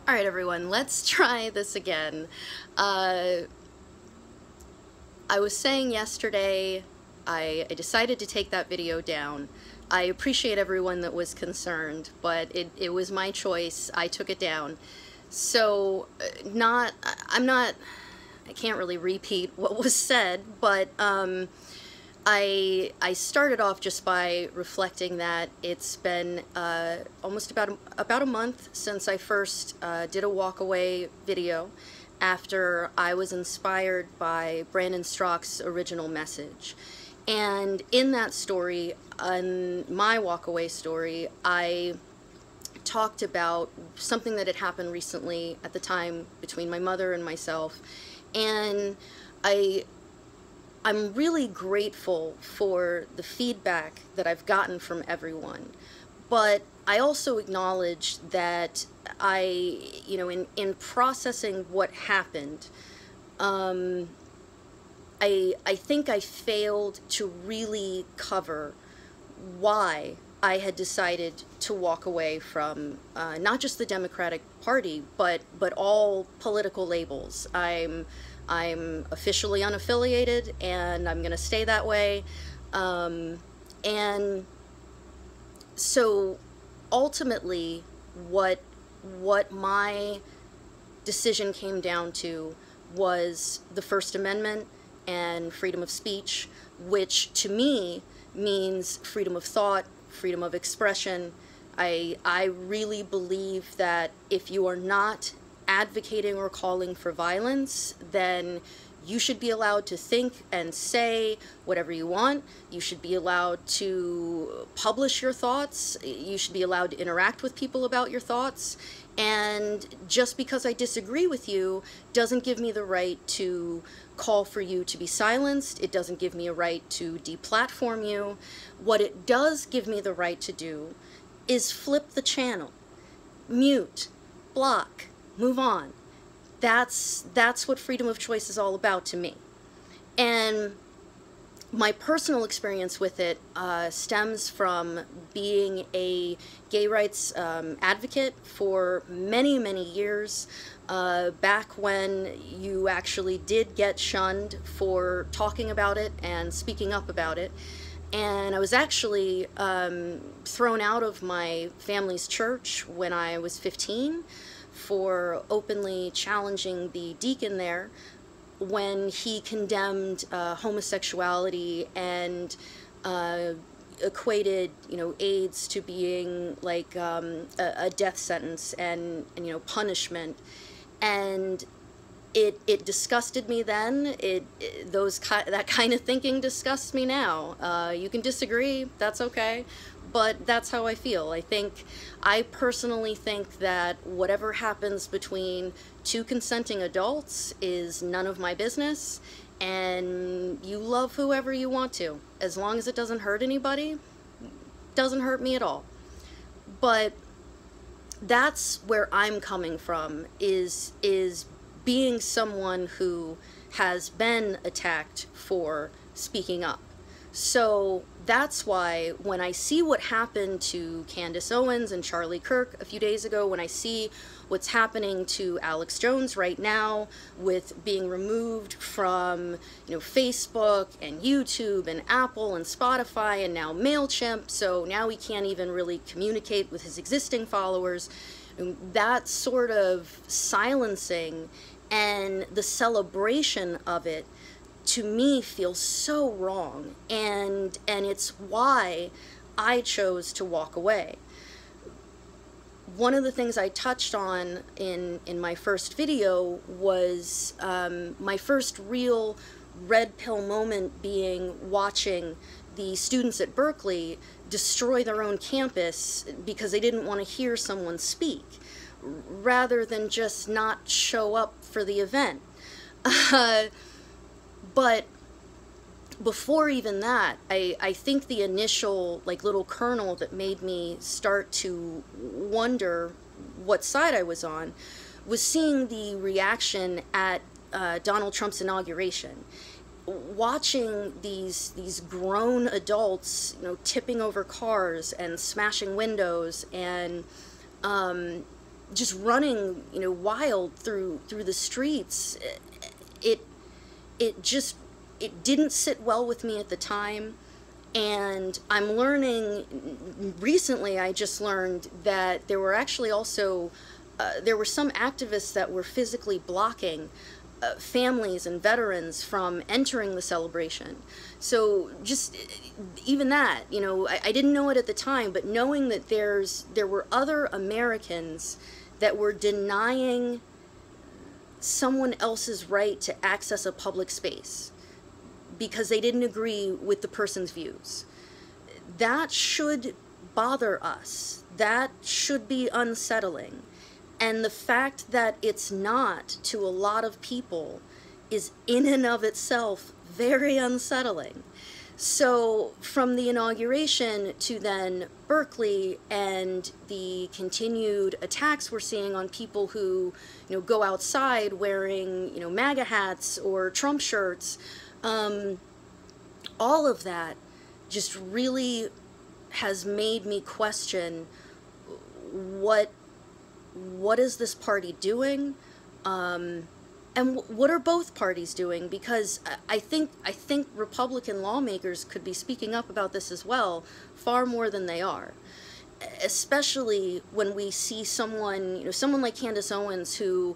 Alright everyone, let's try this again. I was saying yesterday I decided to take that video down. I appreciate everyone that was concerned, but it was my choice. I took it down. So, I can't really repeat what was said, but I started off just by reflecting that it's been almost about a month since I first did a walk-away video after I was inspired by Brandon Straka's original message. And in that story, in my walk-away story, I talked about something that had happened recently at the time between my mother and myself, and I'm really grateful for the feedback that I've gotten from everyone, but I also acknowledge that in processing what happened, I think I failed to really cover why I had decided to walk away from not just the Democratic Party, but all political labels. I'm officially unaffiliated, and I'm going to stay that way. And so ultimately, what my decision came down to was the First Amendment and freedom of speech, which to me means freedom of thought, freedom of expression. I really believe that if you are not advocating or calling for violence, then you should be allowed to think and say whatever you want. You should be allowed to publish your thoughts. You should be allowed to interact with people about your thoughts. And just because I disagree with you doesn't give me the right to call for you to be silenced. It doesn't give me a right to deplatform you. What it does give me the right to do is flip the channel, mute, block, move on. That's what freedom of choice is all about to me. And my personal experience with it stems from being a gay rights advocate for many, many years, back when you actually did get shunned for talking about it and speaking up about it. And I was actually thrown out of my family's church when I was 15 for openly challenging the deacon there when he condemned homosexuality and equated, AIDS to being like a death sentence and punishment. And it disgusted me then. That kind of thinking disgusts me now. You can disagree, that's okay, but that's how I feel. I personally think that whatever happens between two consenting adults is none of my business, and you love whoever you want to. As long as it doesn't hurt anybody, doesn't hurt me at all. But that's where I'm coming from, is being someone who has been attacked for speaking up. So that's why when I see what happened to Candace Owens and Charlie Kirk a few days ago, when I see what's happening to Alex Jones right now with being removed from Facebook and YouTube and Apple and Spotify and now MailChimp, so now he can't even really communicate with his existing followers, that sort of silencing and the celebration of it to me feels so wrong, and it's why I chose to walk away. One of the things I touched on in my first video was my first real red pill moment being watching the students at Berkeley destroy their own campus because they didn't want to hear someone speak, rather than just not show up for the event. But before even that, I think the initial little kernel that made me start to wonder what side I was on was seeing the reaction at Donald Trump's inauguration. Watching these grown adults, tipping over cars and smashing windows and just running, you know, wild through the streets. It just, it didn't sit well with me at the time. And I'm learning, recently I just learned that there were actually also, there were some activists that were physically blocking families and veterans from entering the celebration. So just even that, you know, I didn't know it at the time, but knowing that there were other Americans that were denying someone else's right to access a public space because they didn't agree with the person's views. That should bother us. That should be unsettling. And the fact that it's not to a lot of people is in and of itself very unsettling. So from the inauguration to then Berkeley and the continued attacks we're seeing on people who, you know, go outside wearing, you know, MAGA hats or Trump shirts, all of that just really has made me question what is this party doing, and what are both parties doing? Because I think Republican lawmakers could be speaking up about this as well, far more than they are. Especially when we see someone, you know, someone like Candace Owens, who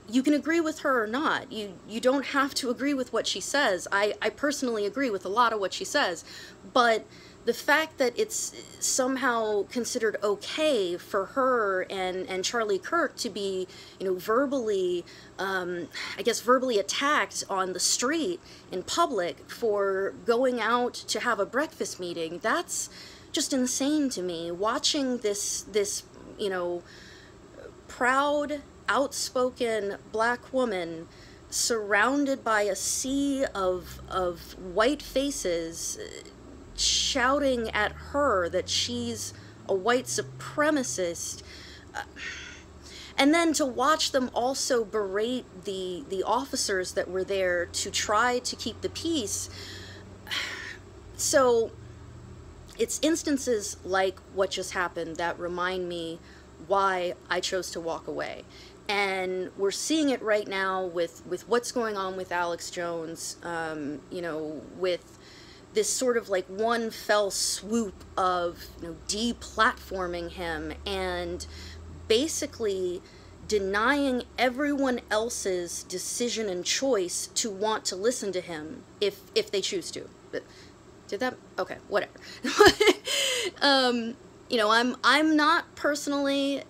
you can agree with her or not. You don't have to agree with what she says. I personally agree with a lot of what she says, but the fact that it's somehow considered okay for her and Charlie Kirk to be, you know, verbally, I guess verbally attacked on the street in public for going out to have a breakfast meeting, that's just insane to me. Watching this, you know, proud, outspoken black woman surrounded by a sea of white faces shouting at her that she's a white supremacist, and then to watch them also berate the officers that were there to try to keep the peace. So it's instances like what just happened that remind me why I chose to walk away. And we're seeing it right now with what's going on with Alex Jones, you know, with this sort of like one fell swoop of, you know, deplatforming him and basically denying everyone else's decision and choice to want to listen to him if they choose to. But did that? Okay, whatever. You know, I'm not personally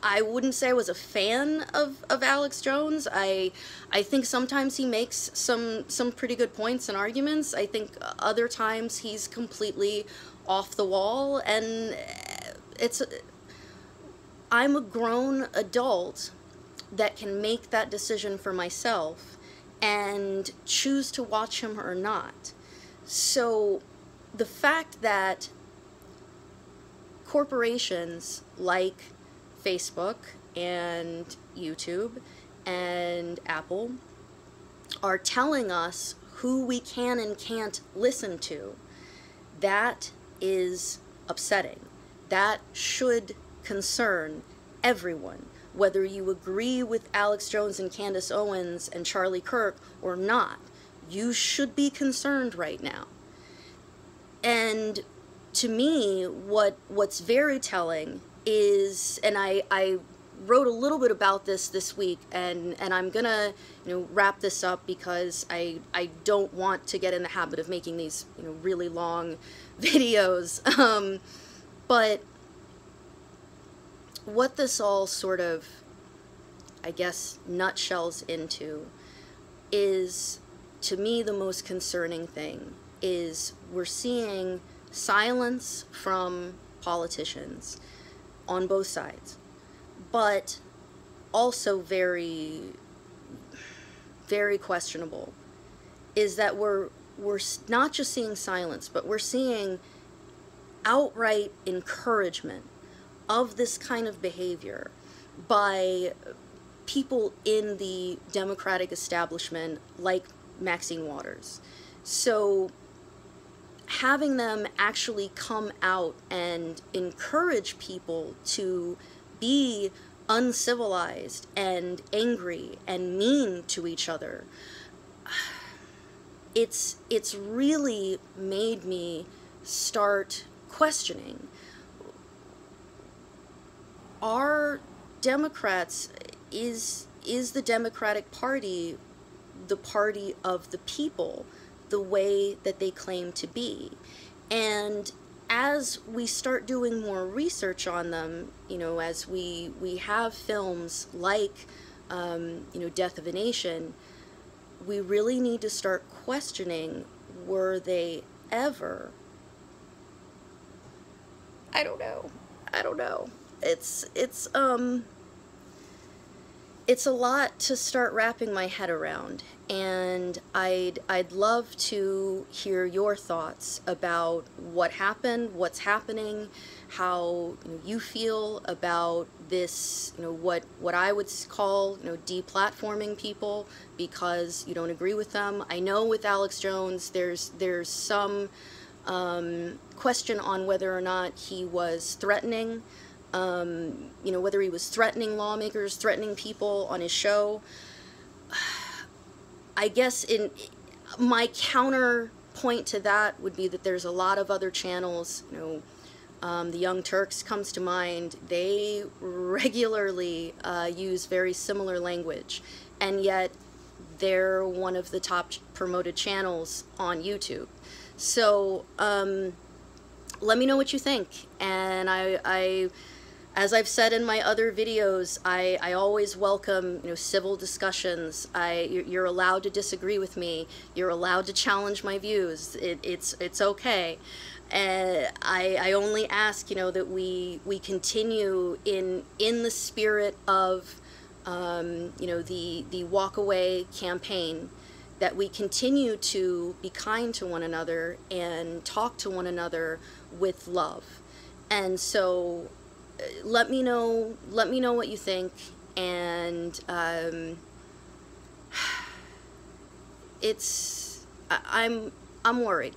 I wouldn't say I was a fan of Alex Jones. I think sometimes he makes some pretty good points and arguments. I think other times he's completely off the wall, and I'm a grown adult that can make that decision for myself and choose to watch him or not. So the fact that corporations like Facebook and YouTube and Apple are telling us who we can and can't listen to, that is upsetting. That should concern everyone, whether you agree with Alex Jones and Candace Owens and Charlie Kirk or not. You should be concerned right now. And to me, what's very telling is, and I wrote a little bit about this week, and I'm gonna, you know, wrap this up because I don't want to get in the habit of making these, you know, really long videos. But what this all sort of, I guess, nutshells into is, to me, the most concerning thing is we're seeing silence from politicians on both sides, but also very, very questionable is that we're not just seeing silence, but we're seeing outright encouragement of this kind of behavior by people in the Democratic establishment like Maxine Waters. So having them actually come out and encourage people to be uncivilized and angry and mean to each other, it's really made me start questioning, are Democrats, is the Democratic Party the party of the people the way that they claim to be? And as we start doing more research on them, you know, as we have films like, you know, Death of a Nation, we really need to start questioning, were they ever, I don't know. It's a lot to start wrapping my head around, and I'd love to hear your thoughts about what happened, what's happening, how, you know, you feel about this, you know, what I would call, you know, deplatforming people because you don't agree with them. I know with Alex Jones there's some question on whether or not he was threatening, you know, whether he was threatening lawmakers, threatening people on his show. I guess in my counterpoint to that would be that there's a lot of other channels, you know, the Young Turks comes to mind. They regularly use very similar language, and yet they're one of the top promoted channels on YouTube. So let me know what you think, and I as I've said in my other videos, I always welcome, you know, civil discussions. You're allowed to disagree with me. You're allowed to challenge my views. It's okay. And I only ask, you know, that we continue in the spirit of, you know, the Walk Away campaign, that we continue to be kind to one another and talk to one another with love. And so let me know what you think, and I'm worried.